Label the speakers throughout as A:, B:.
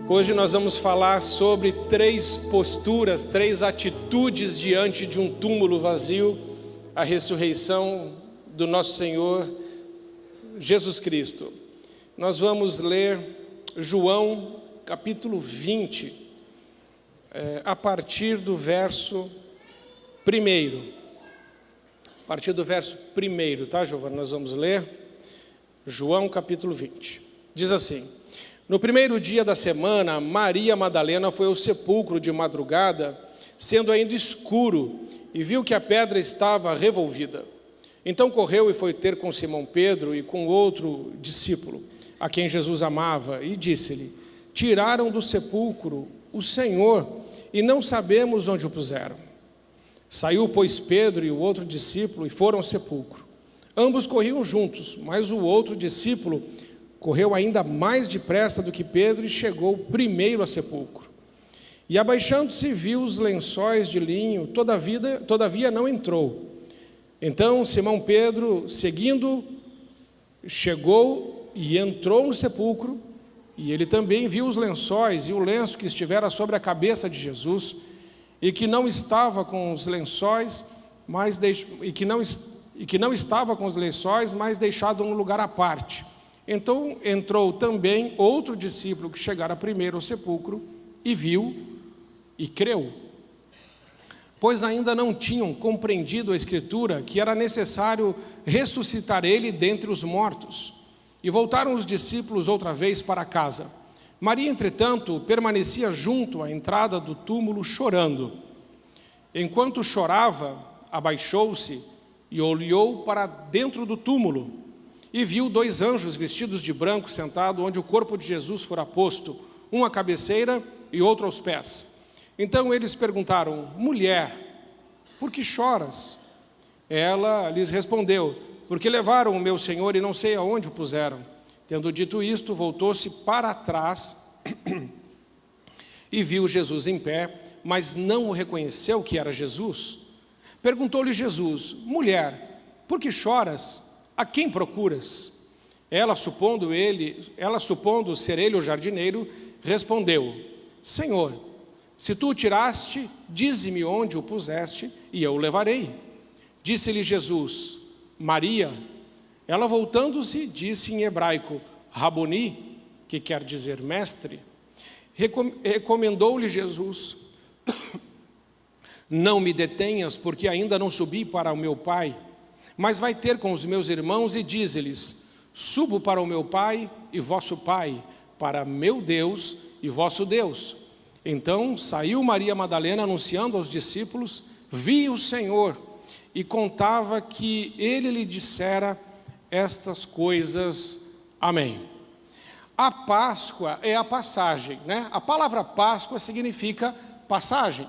A: Hoje nós vamos falar sobre 3 posturas, 3 atitudes diante de um túmulo vazio, a ressurreição do nosso Senhor Jesus Cristo. Nós vamos ler João capítulo 20, a partir do verso 1. A partir do verso 1, tá, Giovana? Nós vamos ler João capítulo 20. Diz assim: no primeiro dia da semana, Maria Madalena foi ao sepulcro de madrugada, sendo ainda escuro, e viu que a pedra estava revolvida. Então correu e foi ter com Simão Pedro e com outro discípulo, a quem Jesus amava, e disse-lhe: tiraram do sepulcro o Senhor, e não sabemos onde o puseram. Saiu, pois, Pedro e o outro discípulo e foram ao sepulcro. Ambos corriam juntos, mas o outro discípulo correu ainda mais depressa do que Pedro e chegou primeiro ao sepulcro. E abaixando-se viu os lençóis de linho, todavia não entrou. Então Simão Pedro, seguindo, chegou e entrou no sepulcro, e ele também viu os lençóis e o lenço que estivera sobre a cabeça de Jesus, e que não estava com os lençóis, mas deixado num lugar à parte. Então entrou também outro discípulo que chegara primeiro ao sepulcro, e viu e creu. Pois ainda não tinham compreendido a Escritura, que era necessário ressuscitar ele dentre os mortos. E voltaram os discípulos outra vez para casa. Maria, entretanto, permanecia junto à entrada do túmulo chorando. Enquanto chorava, abaixou-se e olhou para dentro do túmulo, e viu 2 anjos vestidos de branco sentados onde o corpo de Jesus fora posto, um à cabeceira e outro aos pés. Então eles perguntaram: mulher, por que choras? Ela lhes respondeu: porque levaram o meu Senhor e não sei aonde o puseram. Tendo dito isto, voltou-se para trás e viu Jesus em pé, mas não o reconheceu que era Jesus. Perguntou-lhe Jesus: mulher, por que choras? A quem procuras? Ela, supondo ser ele o jardineiro, respondeu: Senhor, se tu o tiraste, dize-me onde o puseste, e eu o levarei. Disse-lhe Jesus: Maria. Ela, voltando-se, disse em hebraico: Raboni, que quer dizer mestre. Recomendou-lhe Jesus: não me detenhas, porque ainda não subi para o meu Pai, mas vai ter com os meus irmãos e dize-lhes: subo para o meu Pai e vosso Pai, para meu Deus e vosso Deus. Então saiu Maria Madalena anunciando aos discípulos: vi o Senhor, e contava que ele lhe dissera estas coisas. Amém. A Páscoa é a passagem, né? A palavra Páscoa significa passagem.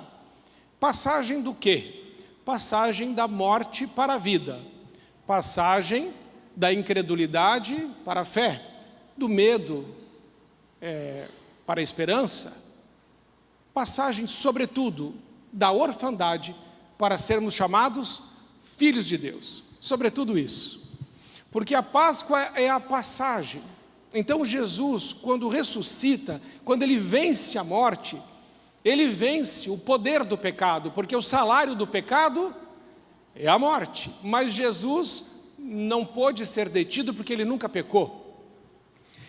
A: Passagem do quê? Passagem da morte para a vida. Passagem da incredulidade para a fé, do medo para a esperança. Passagem, sobretudo, da orfandade para sermos chamados filhos de Deus. Sobretudo isso. Porque a Páscoa é a passagem. Então Jesus, quando ressuscita, quando ele vence a morte, ele vence o poder do pecado, porque o salário do pecado é a morte. Mas Jesus não pôde ser detido porque ele nunca pecou.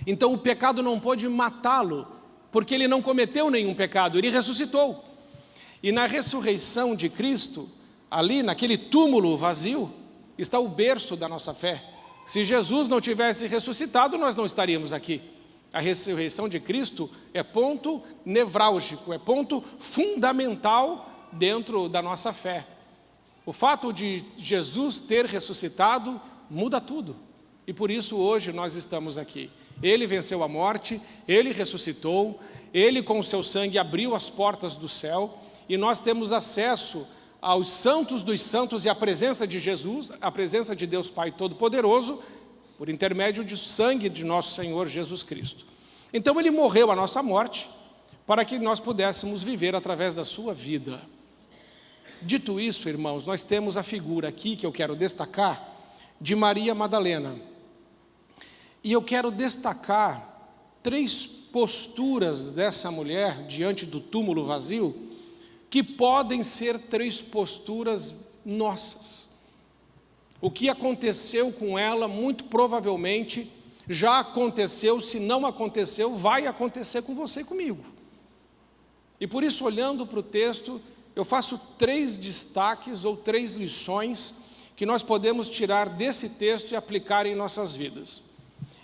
A: Então o pecado não pôde matá-lo, porque ele não cometeu nenhum pecado, ele ressuscitou. E na ressurreição de Cristo, ali naquele túmulo vazio, está o berço da nossa fé. Se Jesus não tivesse ressuscitado, nós não estaríamos aqui. A ressurreição de Cristo é ponto nevrálgico, é ponto fundamental dentro da nossa fé. O fato de Jesus ter ressuscitado muda tudo. E por isso hoje nós estamos aqui. Ele venceu a morte, ele ressuscitou, ele com o seu sangue abriu as portas do céu, e nós temos acesso aos santos dos santos e à presença de Jesus, a presença de Deus Pai Todo-Poderoso, por intermédio do sangue de nosso Senhor Jesus Cristo. Então ele morreu a nossa morte, para que nós pudéssemos viver através da sua vida. Dito isso, irmãos, nós temos a figura aqui que eu quero destacar, de Maria Madalena. E eu quero destacar 3 posturas dessa mulher diante do túmulo vazio, que podem ser 3 posturas nossas. O que aconteceu com ela, muito provavelmente, já aconteceu, se não aconteceu, vai acontecer com você e comigo. E por isso, olhando para o texto, eu faço 3 destaques ou 3 lições que nós podemos tirar desse texto e aplicar em nossas vidas.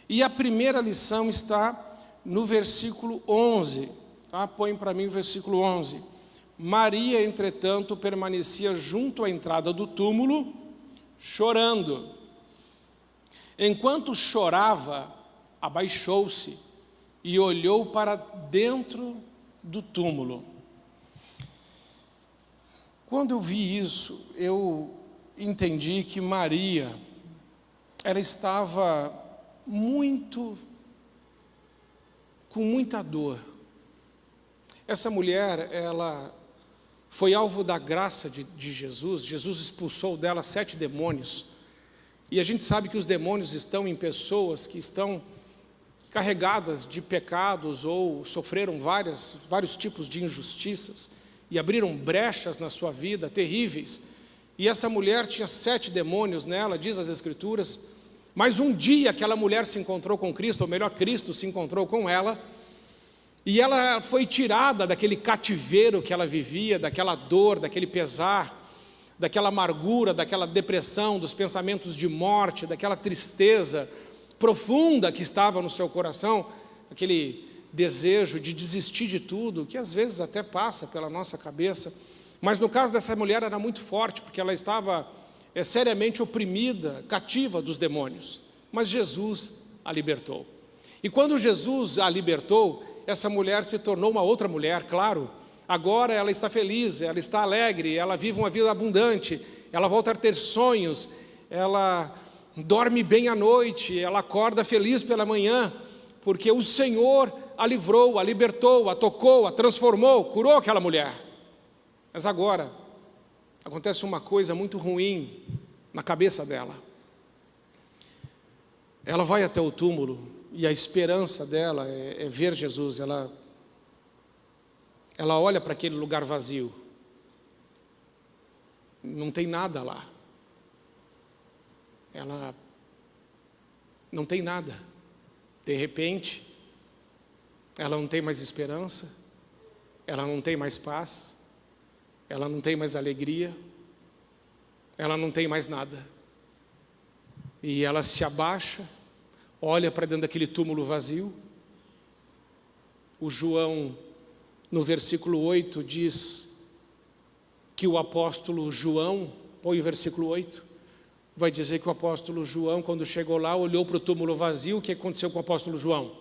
A: E a primeira lição está no versículo 11. Tá? Põe para mim o versículo 11. Maria, entretanto, permanecia junto à entrada do túmulo, chorando. Enquanto chorava, abaixou-se e olhou para dentro do túmulo. Quando eu vi isso, eu entendi que Maria, ela estava com muita dor. Essa mulher, ela foi alvo da graça de Jesus. Jesus expulsou dela 7 demônios. E a gente sabe que os demônios estão em pessoas que estão carregadas de pecados ou sofreram vários tipos de injustiças e abriram brechas na sua vida terríveis. E essa mulher tinha 7 demônios nela, diz as Escrituras. Mas um dia aquela mulher se encontrou com Cristo, ou melhor, Cristo se encontrou com ela, e ela foi tirada daquele cativeiro que ela vivia, daquela dor, daquele pesar, daquela amargura, daquela depressão, dos pensamentos de morte, daquela tristeza profunda que estava no seu coração, aquele desejo de desistir de tudo, que às vezes até passa pela nossa cabeça. Mas no caso dessa mulher era muito forte, porque ela estava seriamente oprimida, cativa dos demônios. Mas Jesus a libertou. E quando Jesus a libertou, essa mulher se tornou uma outra mulher, claro. Agora ela está feliz, ela está alegre, ela vive uma vida abundante, ela volta a ter sonhos, ela dorme bem à noite, ela acorda feliz pela manhã, porque o Senhor a livrou, a libertou, a tocou, a transformou, curou aquela mulher. Mas agora acontece uma coisa muito ruim na cabeça dela. Ela vai até o túmulo e a esperança dela é ver Jesus. Ela olha para aquele lugar vazio. Não tem nada lá. Ela não tem nada. De repente, ela não tem mais esperança, ela não tem mais paz, ela não tem mais alegria, ela não tem mais nada. E ela se abaixa, olha para dentro daquele túmulo vazio. O João, no versículo 8, diz que o apóstolo João, põe o versículo 8, vai dizer que o apóstolo João, quando chegou lá, olhou para o túmulo vazio. O que aconteceu com o apóstolo João?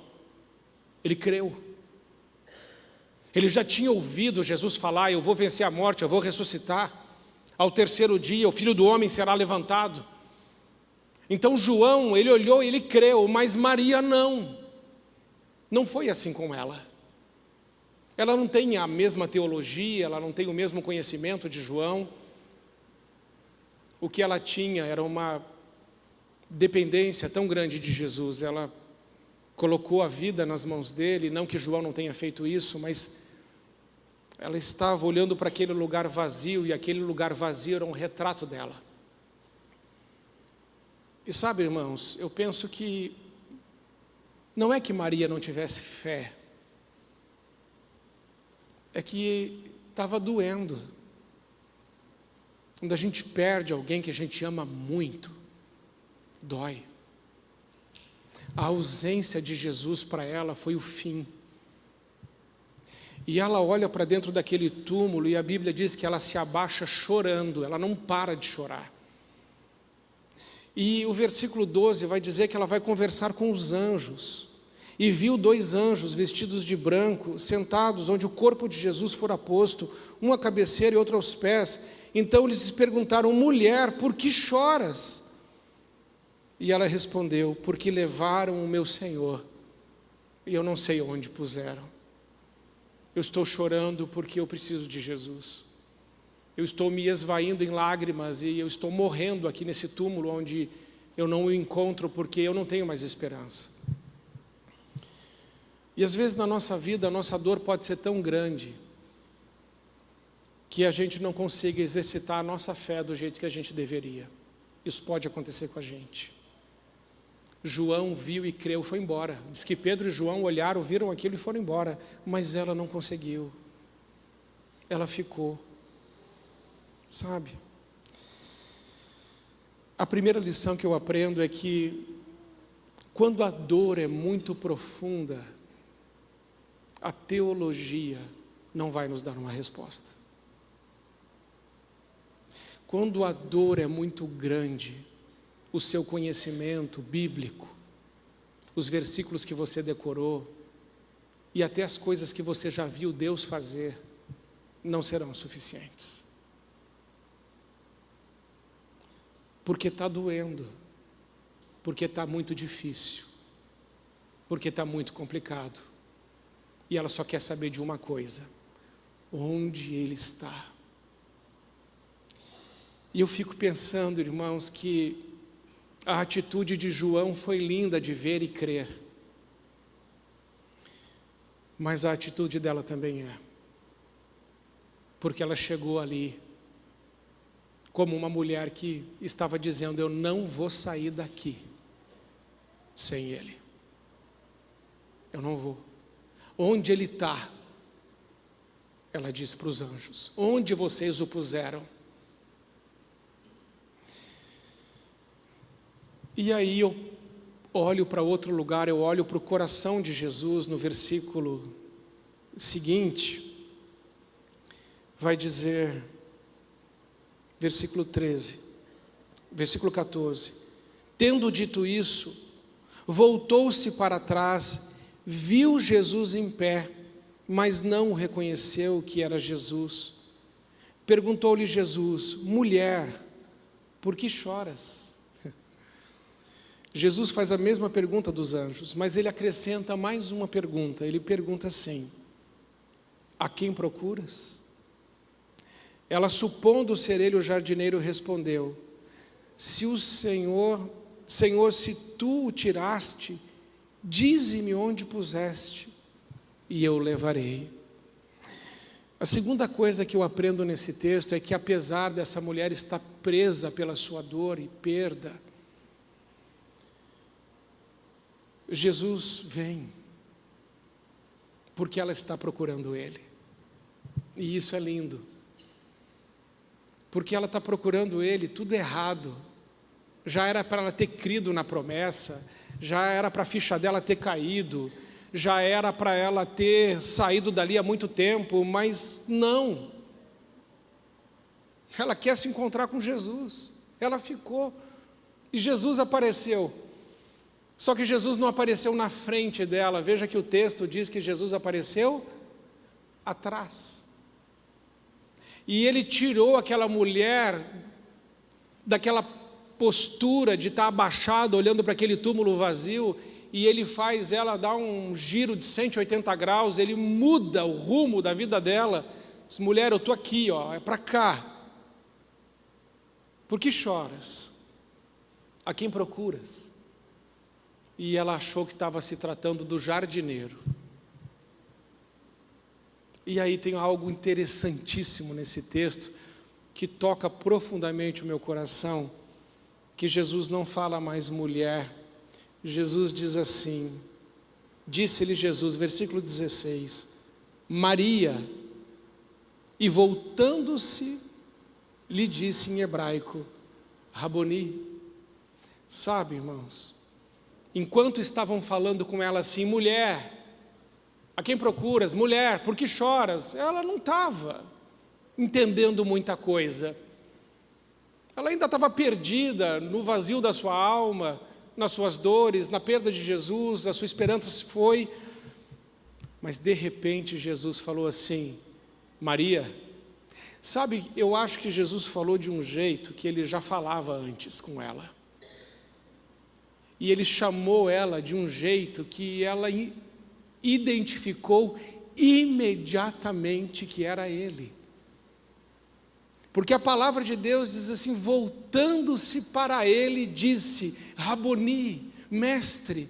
A: Ele creu. Ele já tinha ouvido Jesus falar: eu vou vencer a morte, eu vou ressuscitar. Ao 3º dia, o Filho do Homem será levantado. Então João, ele olhou e ele creu, mas Maria não. Não foi assim com ela. Ela não tem a mesma teologia, ela não tem o mesmo conhecimento de João. O que ela tinha era uma dependência tão grande de Jesus. Ela colocou a vida nas mãos dele, não que João não tenha feito isso, mas ela estava olhando para aquele lugar vazio, e aquele lugar vazio era um retrato dela. E sabe, irmãos, eu penso que não é que Maria não tivesse fé, é que estava doendo. Quando a gente perde alguém que a gente ama muito, dói. A ausência de Jesus para ela foi o fim. E ela olha para dentro daquele túmulo, e a Bíblia diz que ela se abaixa chorando, ela não para de chorar. E o versículo 12 vai dizer que ela vai conversar com os anjos. E viu 2 anjos vestidos de branco, sentados onde o corpo de Jesus fora posto, um à cabeceira e outro aos pés. Então eles lhes perguntaram: mulher, por que choras? E ela respondeu: porque levaram o meu Senhor, e eu não sei onde puseram. Eu estou chorando porque eu preciso de Jesus. Eu estou me esvaindo em lágrimas, e eu estou morrendo aqui nesse túmulo onde eu não o encontro, porque eu não tenho mais esperança. E às vezes na nossa vida a nossa dor pode ser tão grande que a gente não consiga exercitar a nossa fé do jeito que a gente deveria. Isso pode acontecer com a gente. João viu e creu, foi embora. Diz que Pedro e João olharam, viram aquilo e foram embora. Mas ela não conseguiu. Ela ficou. Sabe? A primeira lição que eu aprendo é que quando a dor é muito profunda, a teologia não vai nos dar uma resposta. Quando a dor é muito grande, o seu conhecimento bíblico, os versículos que você decorou e até as coisas que você já viu Deus fazer, não serão suficientes. Porque está doendo, porque está muito difícil, porque está muito complicado. E ela só quer saber de uma coisa: onde Ele está? E eu fico pensando, irmãos, que a atitude de João foi linda de ver e crer. Mas a atitude dela também é. Porque ela chegou ali como uma mulher que estava dizendo: eu não vou sair daqui sem Ele. Eu não vou. Onde Ele está? Ela disse para os anjos: onde vocês o puseram? E aí eu olho para outro lugar, eu olho para o coração de Jesus, no versículo seguinte, vai dizer, versículo 13, versículo 14, tendo dito isso, voltou-se para trás, viu Jesus em pé, mas não reconheceu que era Jesus. Perguntou-lhe Jesus: mulher, por que choras? Jesus faz a mesma pergunta dos anjos, mas ele acrescenta mais uma pergunta. Ele pergunta assim: a quem procuras? Ela, supondo ser ele o jardineiro, respondeu: se o Senhor, se tu o tiraste, dize-me onde puseste, e eu o levarei. A segunda coisa que eu aprendo nesse texto é que, apesar dessa mulher estar presa pela sua dor e perda, Jesus vem, porque ela está procurando Ele. E isso é lindo, porque ela está procurando Ele, tudo errado. Já era para ela ter crido na promessa, já era para a ficha dela ter caído, já era para ela ter saído dali há muito tempo, mas não. Ela quer se encontrar com Jesus, ela ficou, e Jesus apareceu. Só que Jesus não apareceu na frente dela. Veja que o texto diz que Jesus apareceu atrás. E Ele tirou aquela mulher daquela postura de estar abaixada, olhando para aquele túmulo vazio, e Ele faz ela dar um giro de 180 graus, Ele muda o rumo da vida dela. Diz: mulher, eu estou aqui, ó, é para cá. Por que choras? A quem procuras? E ela achou que estava se tratando do jardineiro. E aí tem algo interessantíssimo nesse texto, que toca profundamente o meu coração, que Jesus não fala mais mulher. Jesus diz assim, disse-lhe Jesus, versículo 16, Maria, e voltando-se, lhe disse em hebraico, Raboni. Sabe, irmãos, enquanto estavam falando com ela assim: mulher, a quem procuras? Mulher, por que choras? Ela não estava entendendo muita coisa. Ela ainda estava perdida no vazio da sua alma, nas suas dores, na perda de Jesus, a sua esperança se foi. Mas de repente Jesus falou assim: Maria. Sabe, eu acho que Jesus falou de um jeito que Ele já falava antes com ela. E Ele chamou ela de um jeito que ela identificou imediatamente que era Ele. Porque a palavra de Deus diz assim: voltando-se para Ele, disse, Raboni, mestre.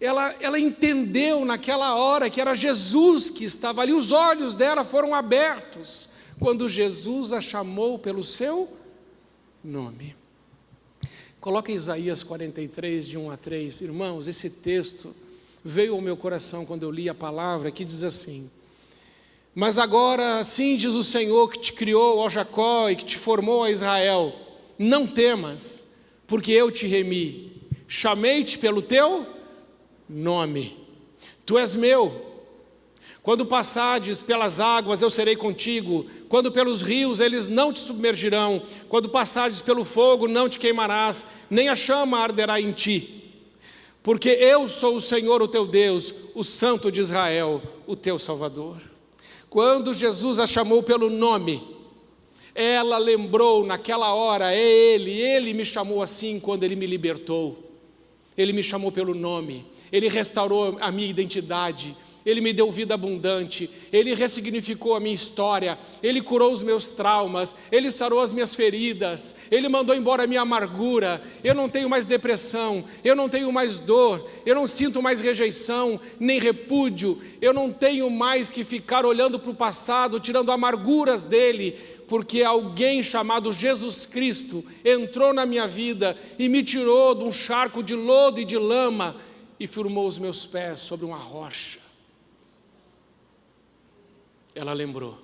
A: Ela entendeu naquela hora que era Jesus que estava ali, os olhos dela foram abertos quando Jesus a chamou pelo seu nome. Coloca Isaías 43, de 1 a 3. Irmãos, esse texto veio ao meu coração quando eu li a palavra, que diz assim: mas agora assim diz o Senhor que te criou, ó Jacó, e que te formou, ó Israel, não temas, porque eu te remi, chamei-te pelo teu nome, tu és meu. Quando passares pelas águas, eu serei contigo. Quando pelos rios, eles não te submergirão. Quando passares pelo fogo, não te queimarás, nem a chama arderá em ti. Porque eu sou o Senhor, o teu Deus, o Santo de Israel, o teu Salvador. Quando Jesus a chamou pelo nome, ela lembrou naquela hora, Ele me chamou assim quando Ele me libertou. Ele me chamou pelo nome, Ele restaurou a minha identidade, Ele me deu vida abundante, Ele ressignificou a minha história, Ele curou os meus traumas, Ele sarou as minhas feridas, Ele mandou embora a minha amargura. Eu não tenho mais depressão, eu não tenho mais dor, eu não sinto mais rejeição, nem repúdio, eu não tenho mais que ficar olhando para o passado, tirando amarguras dele, porque alguém chamado Jesus Cristo entrou na minha vida e me tirou de um charco de lodo e de lama e firmou os meus pés sobre uma rocha. Ela lembrou.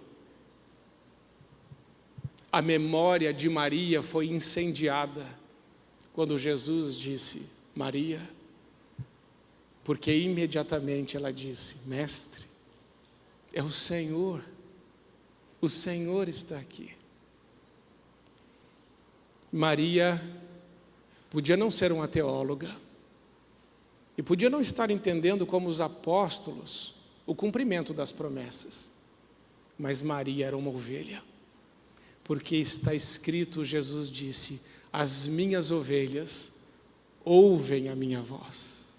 A: A memória de Maria foi incendiada quando Jesus disse Maria, porque imediatamente ela disse: Mestre, é o Senhor está aqui. Maria podia não ser uma teóloga e podia não estar entendendo como os apóstolos o cumprimento das promessas. Mas Maria era uma ovelha, porque está escrito, Jesus disse: as minhas ovelhas ouvem a minha voz.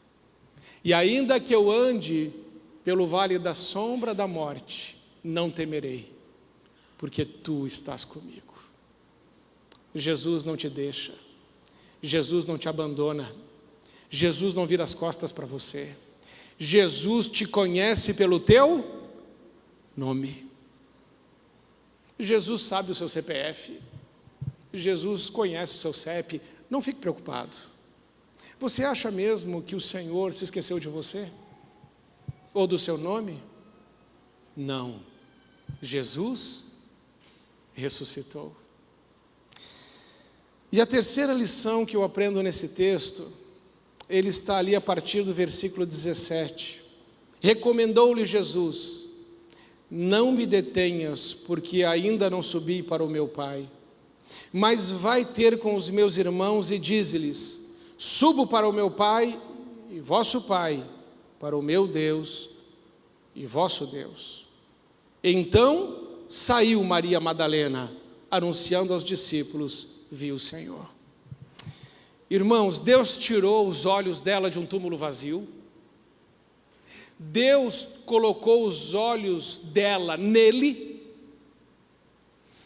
A: E ainda que eu ande pelo vale da sombra da morte, não temerei, porque tu estás comigo. Jesus não te deixa, Jesus não te abandona, Jesus não vira as costas para você, Jesus te conhece pelo teu nome. Jesus sabe o seu CPF, Jesus conhece o seu CEP, não fique preocupado. Você acha mesmo que o Senhor se esqueceu de você? Ou do seu nome? Não, Jesus ressuscitou. E a terceira lição que eu aprendo nesse texto, ele está ali a partir do versículo 17. Recomendou-lhe Jesus: não me detenhas, porque ainda não subi para o meu Pai, mas vai ter com os meus irmãos e dize-lhes: subo para o meu Pai e vosso Pai, para o meu Deus e vosso Deus. Então saiu Maria Madalena, anunciando aos discípulos: vi o Senhor. Irmãos, Deus tirou os olhos dela de um túmulo vazio. Deus colocou os olhos dela nele,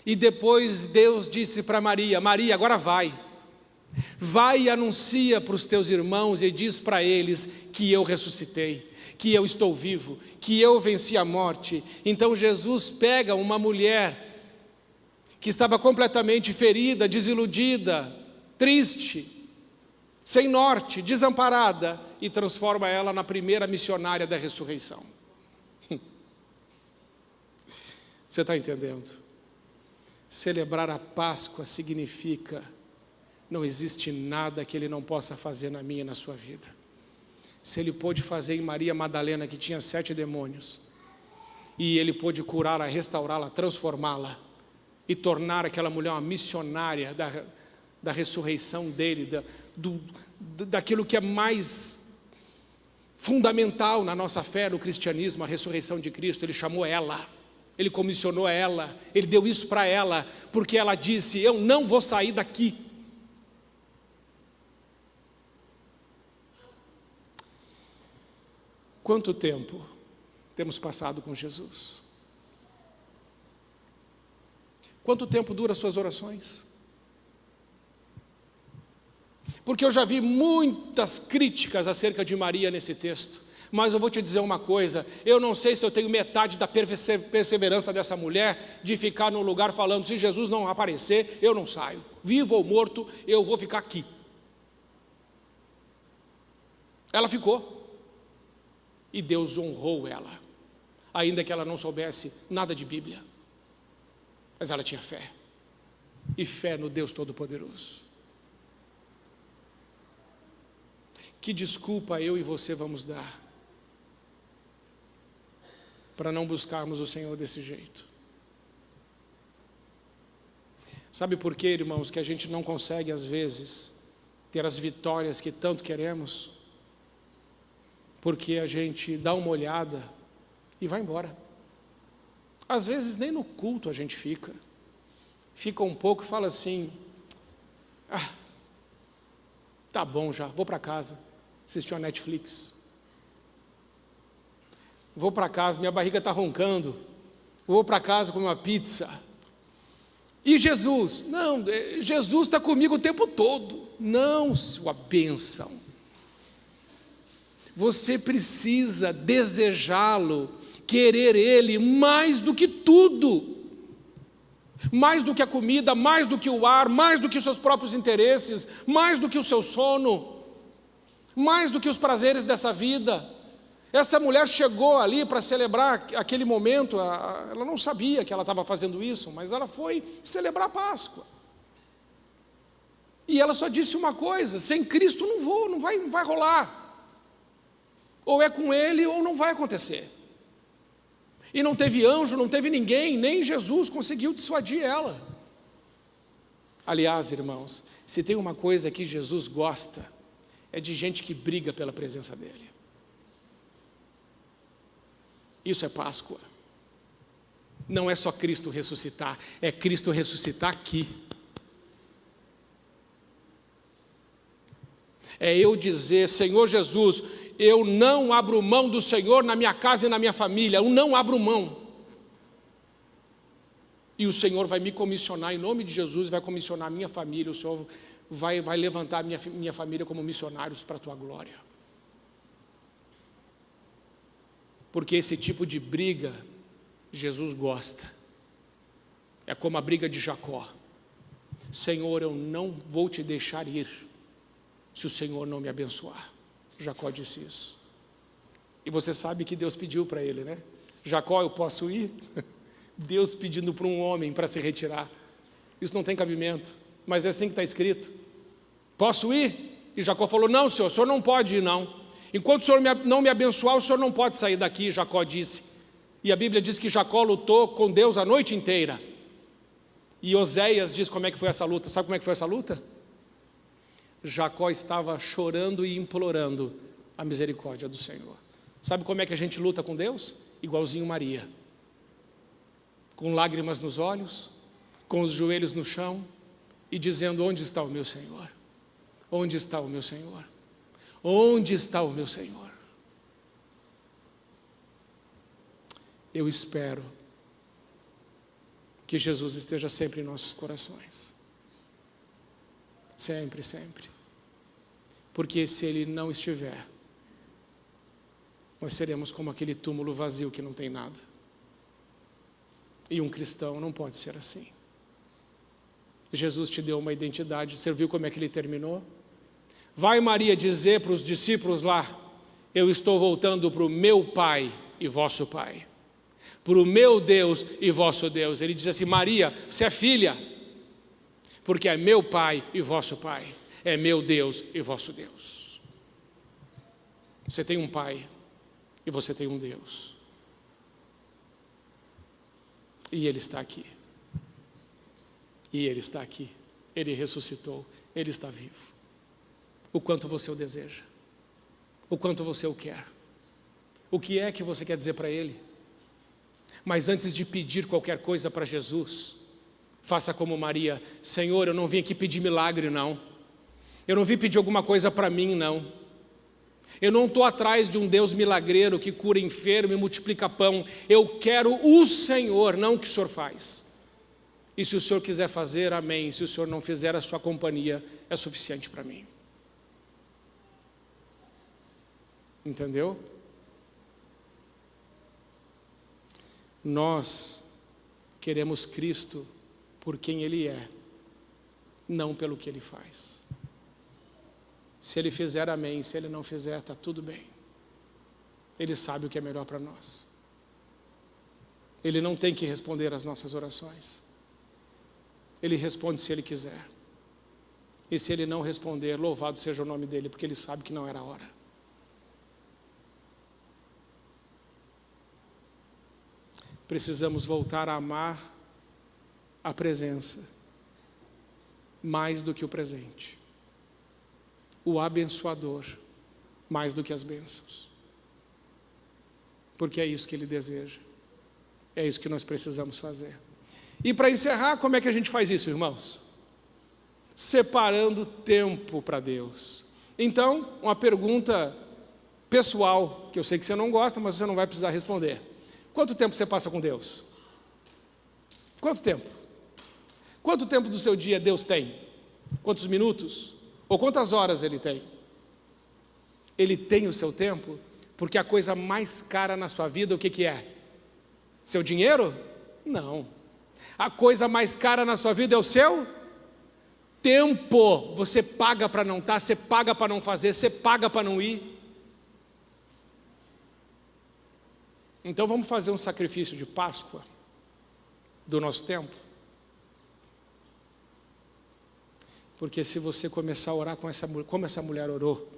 A: e depois Deus disse para Maria: Maria, agora vai e anuncia para os teus irmãos e diz para eles que eu ressuscitei, que eu estou vivo, que eu venci a morte. Então Jesus pega uma mulher que estava completamente ferida, desiludida, triste, sem norte, desamparada, e transforma ela na primeira missionária da ressurreição. Você está entendendo? Celebrar a Páscoa significa: não existe nada que Ele não possa fazer na minha e na sua vida. Se Ele pôde fazer em Maria Madalena, que tinha 7 demônios, e Ele pôde curá-la, restaurá-la, transformá-la, e tornar aquela mulher uma missionária da ressurreição dele, daquilo que é mais fundamental na nossa fé, no cristianismo, a ressurreição de Cristo. Ele chamou ela, Ele comissionou ela, Ele deu isso para ela, porque ela disse: eu não vou sair daqui. Quanto tempo temos passado com Jesus? Quanto tempo dura as suas orações? Porque eu já vi muitas críticas acerca de Maria nesse texto, mas eu vou te dizer uma coisa, eu não sei se eu tenho metade da perseverança dessa mulher, de ficar num lugar falando, se Jesus não aparecer, eu não saio, vivo ou morto, eu vou ficar aqui. Ela ficou, e Deus honrou ela, ainda que ela não soubesse nada de Bíblia, mas ela tinha fé, e fé no Deus Todo-Poderoso. Que desculpa eu e você vamos dar para não buscarmos o Senhor desse jeito? Sabe por quê, irmãos, que a gente não consegue às vezes ter as vitórias que tanto queremos? Porque a gente dá uma olhada e vai embora. Às vezes nem no culto a gente fica um pouco e fala assim, tá bom já, vou para casa assistir a Netflix, vou para casa, minha barriga está roncando, vou para casa comer uma pizza. E Jesus? Não, Jesus está comigo o tempo todo. Não, sua bênção. Você precisa desejá-lo, querer Ele mais do que tudo, mais do que a comida, mais do que o ar, mais do que os seus próprios interesses, mais do que o seu sono, mais do que os prazeres dessa vida. Essa mulher chegou ali para celebrar aquele momento, ela não sabia que ela estava fazendo isso, mas ela foi celebrar a Páscoa. E ela só disse uma coisa, sem Cristo não vai rolar. Ou é com Ele ou não vai acontecer. E não teve anjo, não teve ninguém, nem Jesus conseguiu dissuadir ela. Aliás, irmãos, se tem uma coisa que Jesus gosta, é de gente que briga pela presença dEle. Isso é Páscoa. Não é só Cristo ressuscitar, é Cristo ressuscitar aqui. É eu dizer, Senhor Jesus, eu não abro mão do Senhor na minha casa e na minha família, eu não abro mão. E o Senhor vai me comissionar em nome de Jesus, vai comissionar a minha família, o Senhor vai levantar a minha família como missionários para a tua glória. Porque esse tipo de briga, Jesus gosta. É como a briga de Jacó. Senhor, eu não vou te deixar ir, se o Senhor não me abençoar. Jacó disse isso. E você sabe que Deus pediu para ele, né? Jacó, eu posso ir? Deus pedindo para um homem para se retirar. Isso não tem cabimento, mas é assim que está escrito. Posso ir? E Jacó falou, não, senhor, o senhor não pode ir, não. Enquanto o senhor não me abençoar, o senhor não pode sair daqui, Jacó disse. E a Bíblia diz que Jacó lutou com Deus a noite inteira. E Oséias diz como é que foi essa luta. Sabe como é que foi essa luta? Jacó estava chorando e implorando a misericórdia do Senhor. Sabe como é que a gente luta com Deus? Igualzinho Maria. Com lágrimas nos olhos, com os joelhos no chão e dizendo, onde está o meu Senhor? Onde está o meu Senhor? Onde está o meu Senhor? Eu espero que Jesus esteja sempre em nossos corações. Sempre, sempre. Porque se Ele não estiver, nós seremos como aquele túmulo vazio que não tem nada. E um cristão não pode ser assim. Jesus te deu uma identidade, você viu como é que Ele terminou? Vai Maria dizer para os discípulos lá, eu estou voltando para o meu Pai e vosso Pai, para o meu Deus e vosso Deus. Ele diz assim, Maria, você é filha, porque é meu Pai e vosso Pai, é meu Deus e vosso Deus. Você tem um Pai e você tem um Deus. E Ele está aqui. E Ele está aqui. Ele ressuscitou, Ele está vivo. O quanto você o deseja, o quanto você o quer, o que é que você quer dizer para Ele? Mas antes de pedir qualquer coisa para Jesus, faça como Maria, Senhor, eu não vim aqui pedir milagre não, eu não vim pedir alguma coisa para mim não, eu não estou atrás de um Deus milagreiro que cura enfermo e multiplica pão, eu quero o Senhor, não o que o Senhor faz. E se o Senhor quiser fazer, amém, se o Senhor não fizer, a sua companhia é suficiente para mim. Entendeu? Nós queremos Cristo por quem Ele é, não pelo que Ele faz. Se Ele fizer, amém. Se Ele não fizer, está tudo bem. Ele sabe o que é melhor para nós. Ele não tem que responder às nossas orações. Ele responde se Ele quiser. E se Ele não responder, louvado seja o nome dEle, porque Ele sabe que não era a hora. Precisamos voltar a amar a presença mais do que o presente, o abençoador mais do que as bênçãos, porque é isso que Ele deseja, é isso que nós precisamos fazer. E para encerrar, como é que a gente faz isso, irmãos? Separando tempo para Deus. Então, uma pergunta pessoal, que eu sei que você não gosta, mas você não vai precisar responder. Quanto tempo você passa com Deus? Quanto tempo? Quanto tempo do seu dia Deus tem? Quantos minutos? Ou quantas horas Ele tem? Ele tem o seu tempo, porque a coisa mais cara na sua vida, o que é? Seu dinheiro? Não. A coisa mais cara na sua vida é o seu tempo. Você paga para não estar, você paga para não fazer, você paga para não ir. Então vamos fazer um sacrifício de Páscoa do nosso tempo? Porque se você começar a orar como essa mulher orou,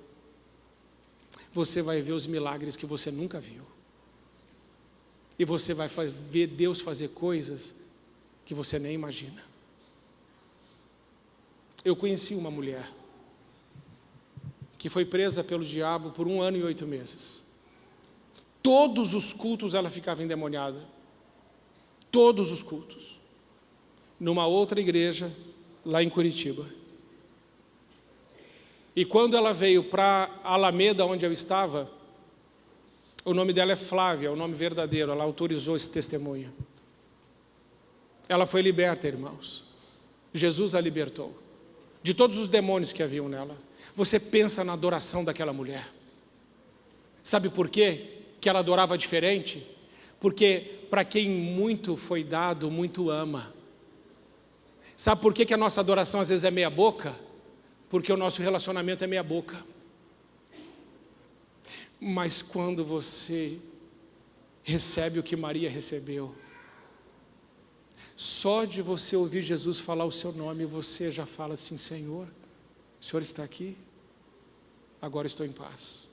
A: você vai ver os milagres que você nunca viu. E você vai ver Deus fazer coisas que você nem imagina. Eu conheci uma mulher que foi presa pelo diabo por 1 ano e 8 meses. Todos os cultos ela ficava endemoniada. Todos os cultos. Numa outra igreja, lá em Curitiba. E quando ela veio para Alameda, onde eu estava, o nome dela é Flávia, o nome verdadeiro, ela autorizou esse testemunho. Ela foi liberta, irmãos. Jesus a libertou de todos os demônios que haviam nela. Você pensa na adoração daquela mulher. Sabe por quê que ela adorava diferente? Porque para quem muito foi dado, muito ama. Sabe por que a nossa adoração às vezes é meia boca? Porque o nosso relacionamento é meia boca. Mas quando você recebe o que Maria recebeu, só de você ouvir Jesus falar o seu nome, você já fala assim: Senhor, o Senhor está aqui? Agora estou em paz.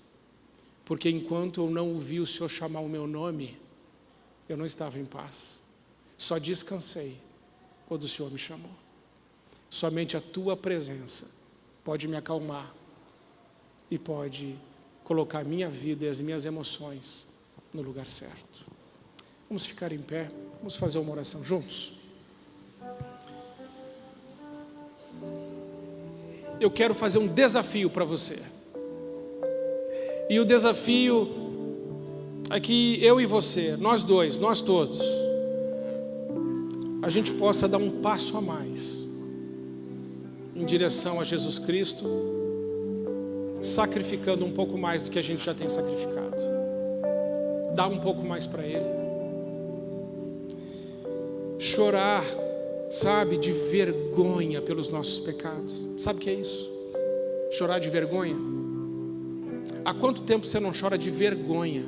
A: Porque enquanto eu não ouvi o Senhor chamar o meu nome, eu não estava em paz. Só descansei quando o Senhor me chamou. Somente a tua presença pode me acalmar e pode colocar a minha vida e as minhas emoções no lugar certo. Vamos ficar em pé, vamos fazer uma oração juntos. Eu quero fazer um desafio para você. E o desafio é que eu e você, nós dois, nós todos, a gente possa dar um passo a mais em direção a Jesus Cristo, sacrificando um pouco mais do que a gente já tem sacrificado. Dar um pouco mais para Ele. Chorar, sabe, de vergonha pelos nossos pecados. Sabe o que é isso? Chorar de vergonha. Há quanto tempo você não chora de vergonha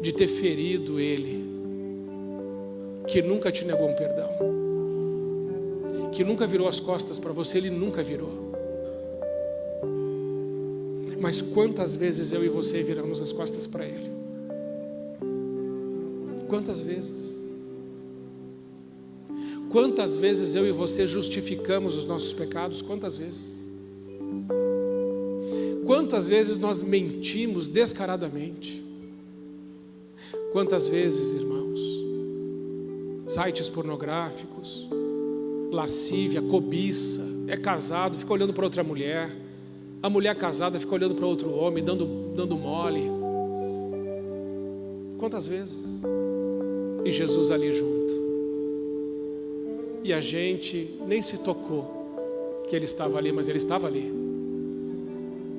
A: de ter ferido Ele, que nunca te negou um perdão, que nunca virou as costas para você? Ele nunca virou. Mas quantas vezes eu e você viramos as costas para Ele? Quantas vezes? Quantas vezes eu e você justificamos os nossos pecados? Quantas vezes? Quantas vezes nós mentimos descaradamente? Quantas vezes, irmãos, sites pornográficos, lascívia, cobiça, é casado, fica olhando para outra mulher, a mulher casada fica olhando para outro homem, dando mole. Quantas vezes? E Jesus ali junto. E a gente nem se tocou que Ele estava ali, mas Ele estava ali.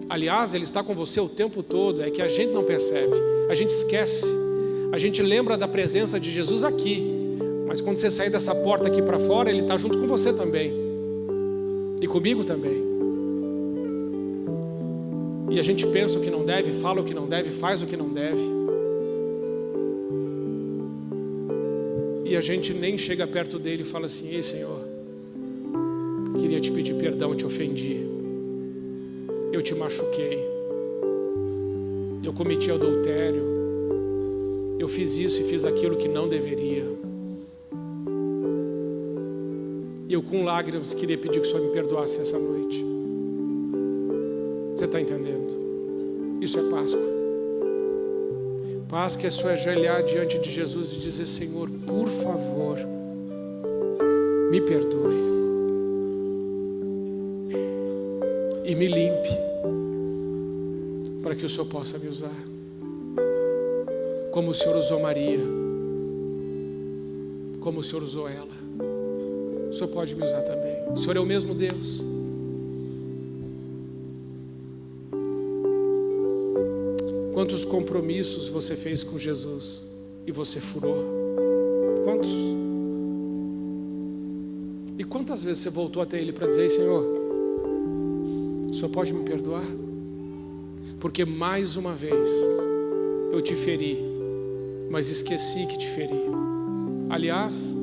A: Aliás, Ele está com você o tempo todo, é que a gente não percebe, a gente esquece, a gente lembra da presença de Jesus aqui, mas quando você sair dessa porta aqui para fora, Ele está junto com você também, e comigo também. E a gente pensa o que não deve, fala o que não deve, faz o que não deve, e a gente nem chega perto dele e fala assim: ei, Senhor, queria te pedir perdão, eu te ofendi, eu te machuquei, eu cometi adultério, eu fiz isso e fiz aquilo que não deveria. E eu com lágrimas queria pedir que o Senhor me perdoasse essa noite. Você está entendendo? Isso é Páscoa. Páscoa é só ajoelhar diante de Jesus e dizer: Senhor, por favor, me perdoe e me limpe, para que o Senhor possa me usar, como o Senhor usou Maria, como o Senhor usou ela. O Senhor pode me usar também. O Senhor é o mesmo Deus. Quantos compromissos você fez com Jesus e você furou? Quantos? E quantas vezes você voltou até Ele para dizer: Senhor, o Senhor pode me perdoar? Porque mais uma vez eu te feri, mas esqueci que te feri. Aliás,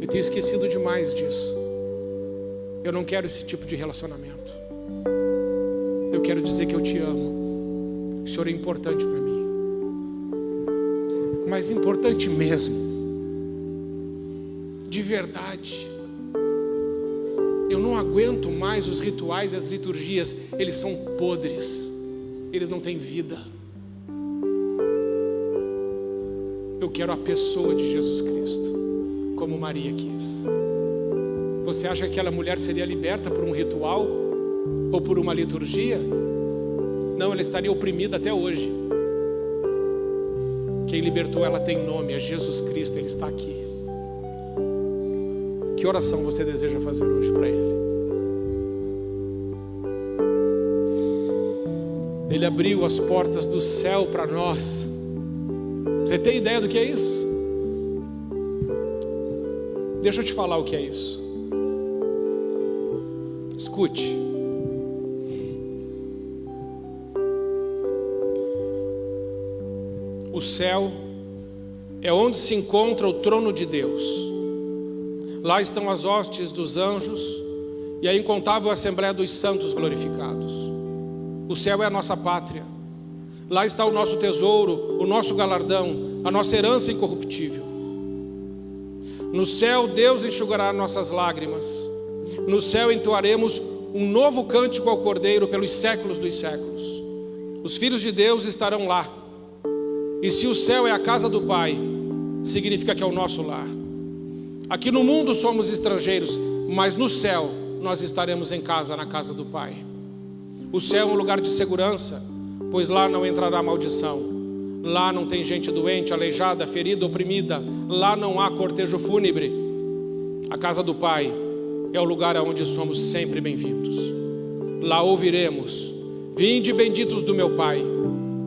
A: eu tenho esquecido demais disso. Eu não quero esse tipo de relacionamento. Eu quero dizer que eu te amo. O Senhor é importante para mim, mas importante mesmo, de verdade. Eu não aguento mais os rituais e as liturgias. Eles são podres, eles não têm vida. Eu quero a pessoa de Jesus Cristo, como Maria quis. Você acha que aquela mulher seria liberta por um ritual ou por uma liturgia? Não, ela estaria oprimida até hoje. Quem libertou ela tem nome, é Jesus Cristo, Ele está aqui. Que oração você deseja fazer hoje para Ele? Ele abriu as portas do céu para nós. Você tem ideia do que é isso? Deixa eu te falar o que é isso. Escute. O céu é onde se encontra o trono de Deus. Lá estão as hostes dos anjos e a incontável assembleia dos santos glorificados. O céu é a nossa pátria. Lá está o nosso tesouro, o nosso galardão, a nossa herança incorruptível. No céu Deus enxugará nossas lágrimas. No céu entoaremos um novo cântico ao Cordeiro pelos séculos dos séculos. Os filhos de Deus estarão lá. E se o céu é a casa do Pai, significa que é o nosso lar. Aqui no mundo somos estrangeiros, mas no céu nós estaremos em casa, na casa do Pai. O céu é um lugar de segurança, pois lá não entrará maldição. Lá não tem gente doente, aleijada, ferida, oprimida. Lá não há cortejo fúnebre. A casa do Pai é o lugar onde somos sempre bem-vindos. Lá ouviremos: vinde benditos do meu Pai,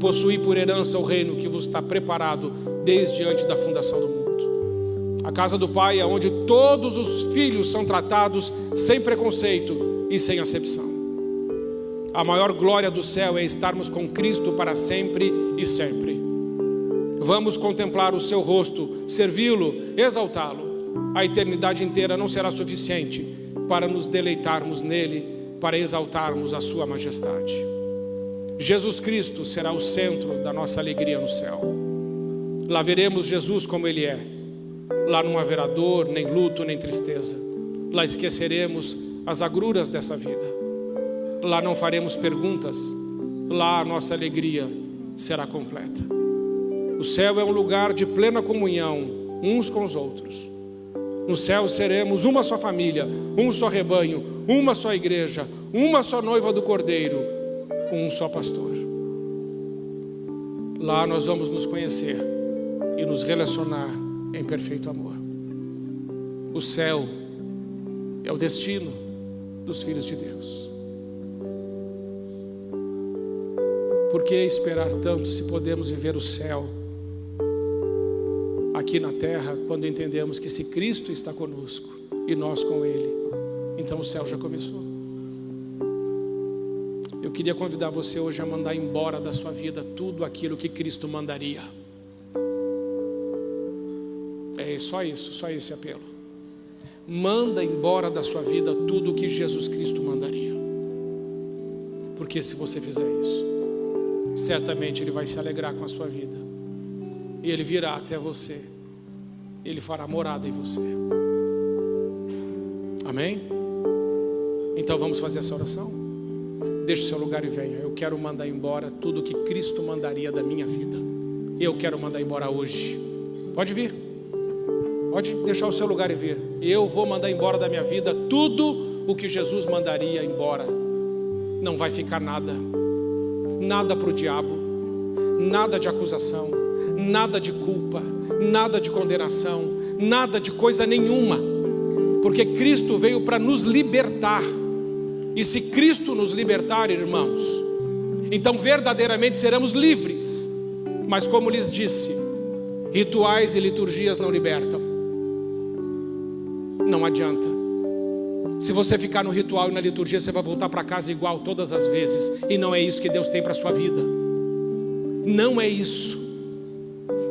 A: possuí por herança o reino que vos está preparado desde antes da fundação do mundo. A casa do Pai é onde todos os filhos são tratados sem preconceito e sem acepção. A maior glória do céu é estarmos com Cristo para sempre e sempre. Vamos contemplar o seu rosto, servi-lo, exaltá-lo. A eternidade inteira não será suficiente para nos deleitarmos nele, para exaltarmos a sua majestade. Jesus Cristo será o centro da nossa alegria no céu. Lá veremos Jesus como Ele é. Lá não haverá dor, nem luto, nem tristeza. Lá esqueceremos as agruras dessa vida. Lá não faremos perguntas. Lá a nossa alegria será completa. O céu é um lugar de plena comunhão uns com os outros. No céu seremos uma só família, um só rebanho, uma só igreja, uma só noiva do Cordeiro, um só pastor. Lá nós vamos nos conhecer e nos relacionar em perfeito amor. O céu é o destino dos filhos de Deus. Por que esperar tanto se podemos viver o céu aqui na terra, quando entendemos que se Cristo está conosco e nós com Ele, então o céu já começou. Eu queria convidar você hoje a mandar embora da sua vida tudo aquilo que Cristo mandaria. É só isso, só esse apelo. Manda embora da sua vida tudo o que Jesus Cristo mandaria. Porque se você fizer isso, certamente Ele vai se alegrar com a sua vida. E Ele virá até você. Ele fará morada em você. Amém? Então vamos fazer essa oração? Deixe o seu lugar e venha. Eu quero mandar embora tudo o que Cristo mandaria da minha vida. Eu quero mandar embora hoje. Pode vir. Pode deixar o seu lugar e vir. Eu vou mandar embora da minha vida tudo o que Jesus mandaria embora. Não vai ficar nada. Nada para o diabo. Nada de acusação. Nada de culpa. Nada de condenação. Nada de coisa nenhuma. Porque Cristo veio para nos libertar. E se Cristo nos libertar, irmãos, então verdadeiramente seremos livres. Mas como lhes disse, rituais e liturgias não libertam. Não adianta. Se você ficar no ritual e na liturgia, você vai voltar para casa igual todas as vezes. E não é isso que Deus tem para a sua vida. Não é isso.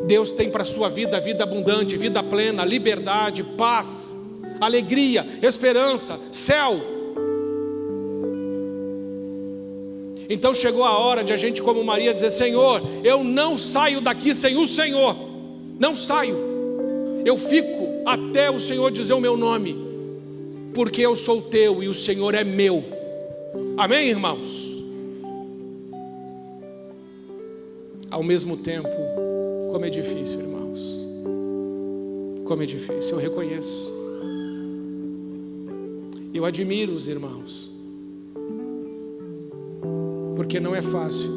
A: Deus tem para a sua vida vida abundante, vida plena, liberdade, paz, alegria, esperança, céu. Então chegou a hora de a gente, como Maria, dizer: Senhor, eu não saio daqui sem o Senhor. Não saio. Eu fico até o Senhor dizer o meu nome, porque eu sou teu e o Senhor é meu. Amém, irmãos? Ao mesmo tempo, como é difícil, irmãos. Como é difícil, eu reconheço. Eu admiro os irmãos, porque não é fácil.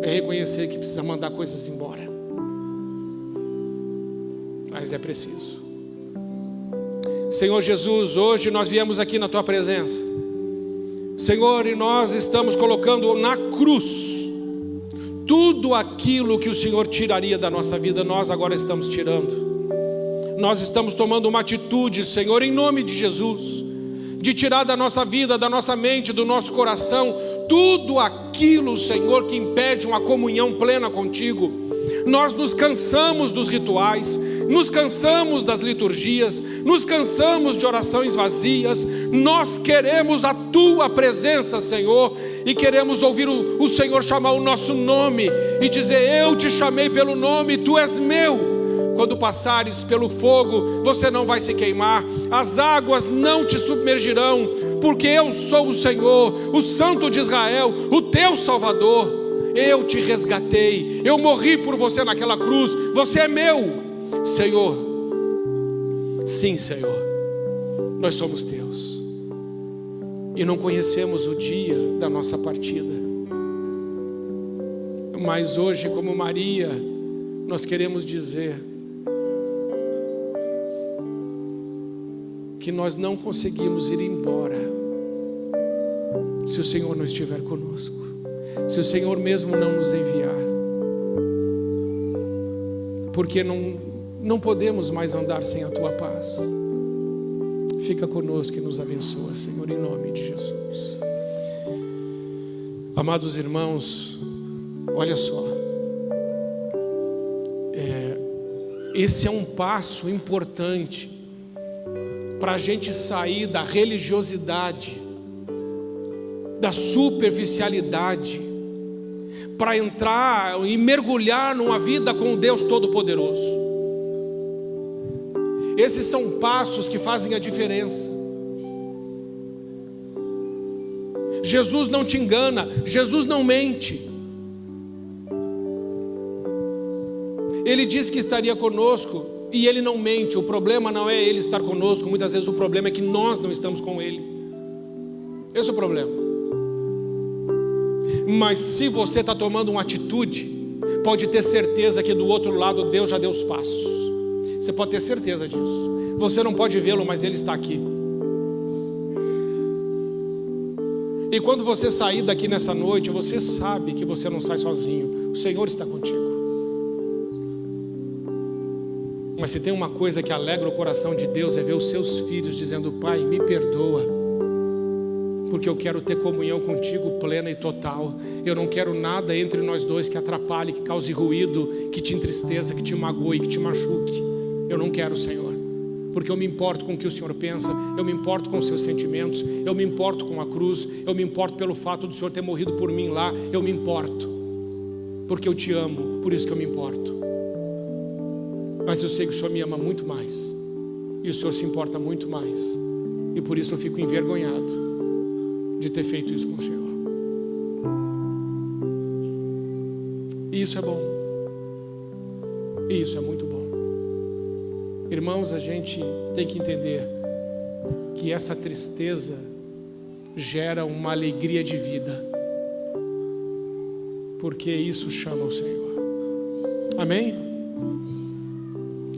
A: É reconhecer que precisa mandar coisas embora. Mas é preciso. Senhor Jesus, hoje nós viemos aqui na Tua presença, Senhor, e nós estamos colocando na cruz tudo aquilo que o Senhor tiraria da nossa vida. Nós agora estamos tirando. Nós estamos tomando uma atitude, Senhor, em nome de Jesus, de tirar da nossa vida, da nossa mente, do nosso coração, tudo aquilo, Senhor, que impede uma comunhão plena contigo. Nós nos cansamos dos rituais, nos cansamos das liturgias, nos cansamos de orações vazias. Nós queremos a Tua presença, Senhor, e queremos ouvir o Senhor chamar o nosso nome e dizer: eu te chamei pelo nome, Tu és meu. Quando passares pelo fogo, você não vai se queimar, as águas não te submergirão, porque eu sou o Senhor, o Santo de Israel, o teu Salvador. Eu te resgatei, eu morri por você naquela cruz, você é meu, Senhor. Sim, Senhor, nós somos teus e não conhecemos o dia da nossa partida, mas hoje, como Maria, nós queremos dizer que nós não conseguimos ir embora se o Senhor não estiver conosco, se o Senhor mesmo não nos enviar, porque não podemos mais andar sem a Tua paz. Fica conosco e nos abençoa, Senhor, em nome de Jesus. Amados irmãos, olha só, esse é um passo importante para a gente sair da religiosidade, da superficialidade, para entrar e mergulhar numa vida com o Deus Todo-Poderoso. Esses são passos que fazem a diferença. Jesus não te engana, Jesus não mente. Ele disse que estaria conosco e Ele não mente. O problema não é Ele estar conosco, muitas vezes o problema é que nós não estamos com Ele. Esse é o problema. Mas se você está tomando uma atitude, pode ter certeza que do outro lado Deus já deu os passos. Você pode ter certeza disso. Você não pode vê-lo, mas Ele está aqui. E quando você sair daqui nessa noite, você sabe que você não sai sozinho. O Senhor está contigo. Mas se tem uma coisa que alegra o coração de Deus, é ver os seus filhos dizendo: Pai, me perdoa, porque eu quero ter comunhão contigo plena e total. Eu não quero nada entre nós dois que atrapalhe, que cause ruído, que te entristeça, que te magoe, que te machuque. Eu não quero, Senhor, porque eu me importo com o que o Senhor pensa, eu me importo com os seus sentimentos, eu me importo com a cruz, eu me importo pelo fato do Senhor ter morrido por mim lá. Eu me importo, porque eu te amo, por isso que eu me importo. Mas eu sei que o Senhor me ama muito mais, e o Senhor se importa muito mais, e por isso eu fico envergonhado de ter feito isso com o Senhor. E isso é bom, e isso é muito bom. Irmãos, a gente tem que entender que essa tristeza gera uma alegria de vida, porque isso chama o Senhor. Amém?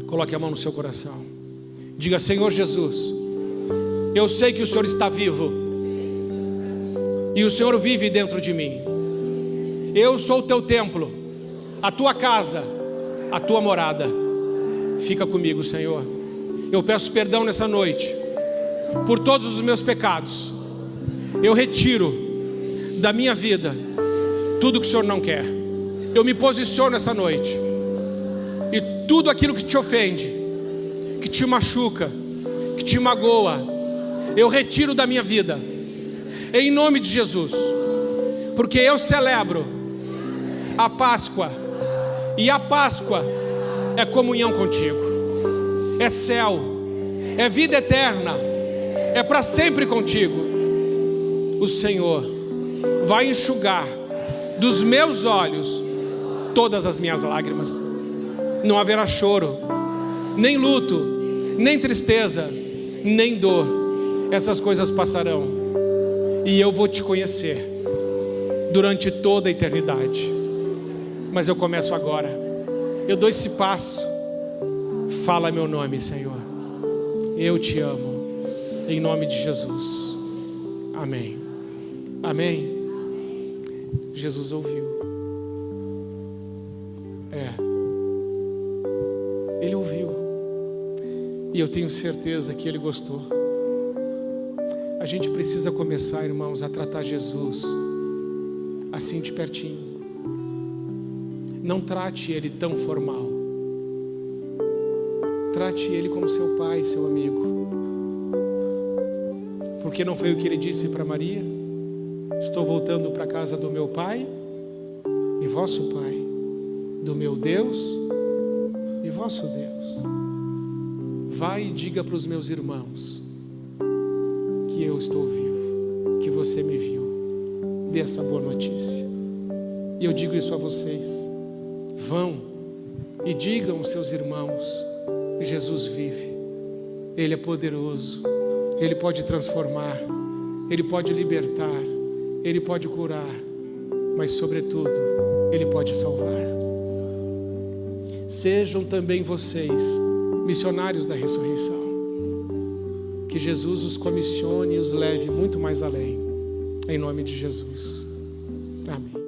A: Coloque a mão no seu coração. Diga: Senhor Jesus, eu sei que o Senhor está vivo, e o Senhor vive dentro de mim. Eu sou o teu templo, a tua casa, a tua morada. Fica comigo, Senhor. Eu peço perdão nessa noite por todos os meus pecados. Eu retiro da minha vida tudo que o Senhor não quer. Eu me posiciono nessa noite, e tudo aquilo que te ofende, que te machuca, que te magoa, eu retiro da minha vida, em nome de Jesus. Porque eu celebro a Páscoa, e a Páscoa é comunhão contigo, é céu, é vida eterna, é para sempre contigo. O Senhor vai enxugar dos meus olhos todas as minhas lágrimas. Não haverá choro, nem luto, nem tristeza, nem dor. Essas coisas passarão, e eu vou te conhecer durante toda a eternidade. Mas eu começo agora. Eu dou esse passo. Fala meu nome, Senhor. Eu te amo, em nome de Jesus. Amém. Amém. Jesus ouviu. Ele ouviu, e eu tenho certeza que Ele gostou. A gente precisa começar, irmãos, a tratar Jesus assim de pertinho. Não trate Ele tão formal. Trate Ele como seu pai, seu amigo. Porque não foi o que Ele disse para Maria? Estou voltando para a casa do meu pai e vosso pai, do meu Deus e vosso Deus. Vai e diga para os meus irmãos que eu estou vivo, que você me viu. Dê essa boa notícia. E eu digo isso a vocês. Vão e digam aos seus irmãos: Jesus vive, Ele é poderoso, Ele pode transformar, Ele pode libertar, Ele pode curar, mas sobretudo Ele pode salvar. Sejam também vocês missionários da ressurreição. Que Jesus os comissione e os leve muito mais além. Em nome de Jesus. Amém.